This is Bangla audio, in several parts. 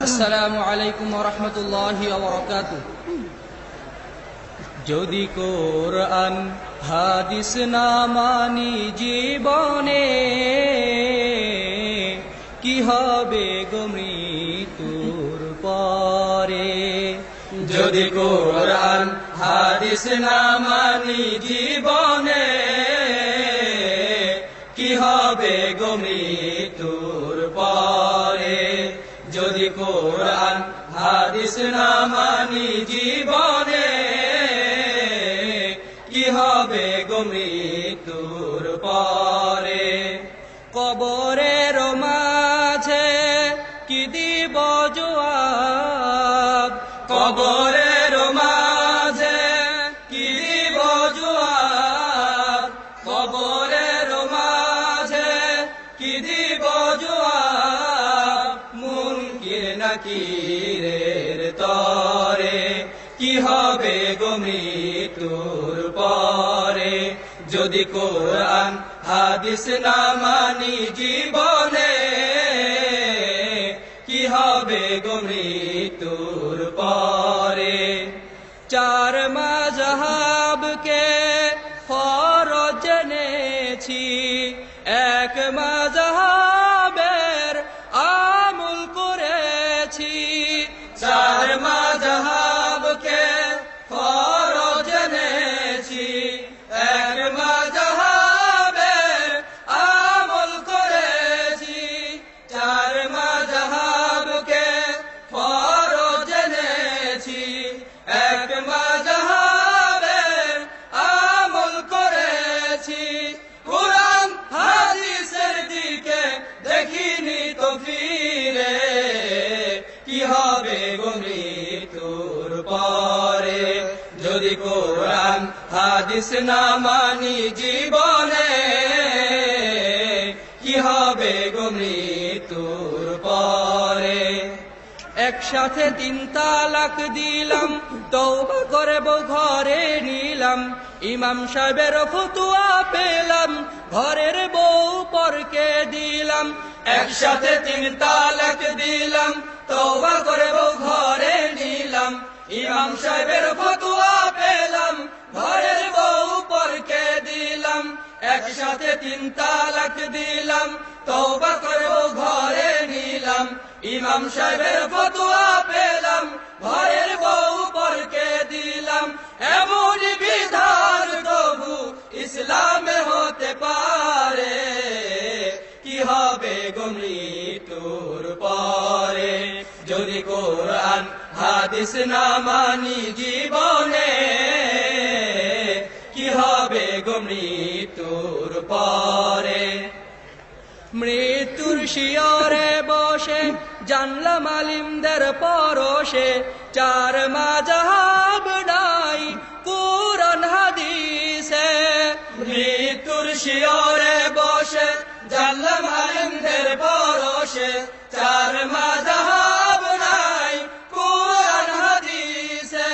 আসসালামু আলাইকুম ওয়া রাহমাতুল্লাহি ওয়া বারাকাতুহু। যদি কোরআন হাদিস না মানি জীবনে, কি হবে গো মৃত্যুর পরে? যদি কোরআন হাদিস না মানি জীবনে, কি হবে গো মৃত্যুর পরে? যদি কোরআন হাদিস না মানি জীবনে, কি হবে গো মৃত্যুর পরে? কবরের মাঝে কি দিব জবাব? কবরের মাঝে কি দিব জবাব? কবরের মাঝে কি দিব জবাব? মুনকির নাকিরের তরে, কি হবে গো মৃত্যুর পরে? যদি কোরআন হাদিস না মানি জীবনে, কি হবে গো মৃত্যুর পরে? চার মাযহাবকে ফরজ জেনেছি, এক মাযহাবের আমল করেছি। চার মাযহাবকে ফরজ জেনেছি, এক মাযহাবের আমল করেছি। চার মাযহাবকে ফরজ জেনেছি, এক মাযহাবের আমল করেছি। কুরআন হাদিসের দিকে দেখিনি তো ফিরে, কি হবে গো মৃত্যুর পরে? যদি কোরআন হাদিস না মানি জীবনে, কি হবে গো মৃত্যুর পরে? একসাথে 3 তালাক দিলাম, তওবা করে বউ ঘরে নিলাম। ইমাম সাহেবের ফতোয়া পেলাম, ঘরের বউ পরকে দিলাম। একসাথে 3 তালাক দিলাম, তওবা করে বউ ঘরে নিলাম। ইমাম সাহেবের ফতোয়া পেলাম, ঘরের বউ পরকে দিলাম। একসাথে 3 তালাক দিলাম, তওবা করে বউ ঘরে নিলাম। ইমাম সাহেবের ফতোয়া পেলাম, ঘরের বউ পরকে দিলাম। এমন বিধান তবু ইসলামে হতে পারে, কি হবে গো মৃত্যুর পরে? যদি কোরআন হাদিস না মানি জীবনে, কি হবে গো মৃত্যুর পরে? মৃত্যুর শিয়রে বসে জানলাম আলিমদের পরশে, চার মাযহাব নাই কুরআন হাদিসে। মৃত্যুর শিয়রে বসে জানলাম আলিমদের পরশে, চার মাযহাব নাই কুরআন হাদিসে।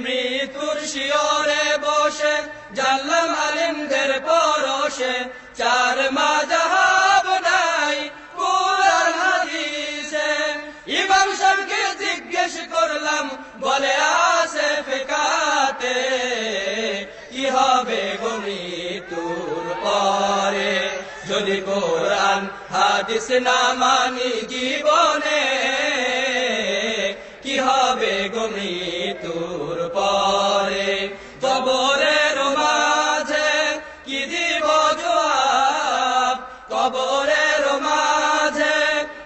মৃত্যুর শিয়রে বসে জানলাম আলিমদের পরশে, চার মাযহাব নাই কুরআন হাদিসে। ইমাম সাহেবকে জিজ্ঞেস করলাম, বলে আছে ফিকাতে, কি হবে গো মৃত্যুর পরে? যদি কোরআন হাদিস না মানি জীবনে, কি হবে গো মৃত্যুর পরে? কবরের মাঝে কি দিব জবাব? কবরের মাঝে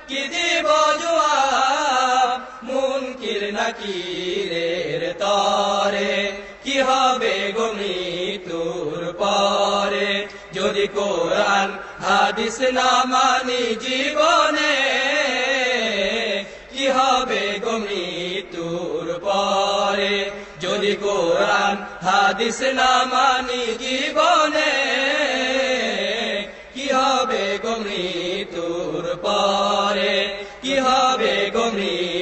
কি দিব জবাব? মুনকির নাকিরের তরে, কি হবে গো মৃত্যুর পরে? যদি কোরআন হাদিস না মানি জীবনে, কি হবে গো মৃত্যুর পরে? যদি কোরআন হাদিস না মানি জীবনে, কি হবে গো মৃত্যুর পরে? কি হবে গো মৃত্যুর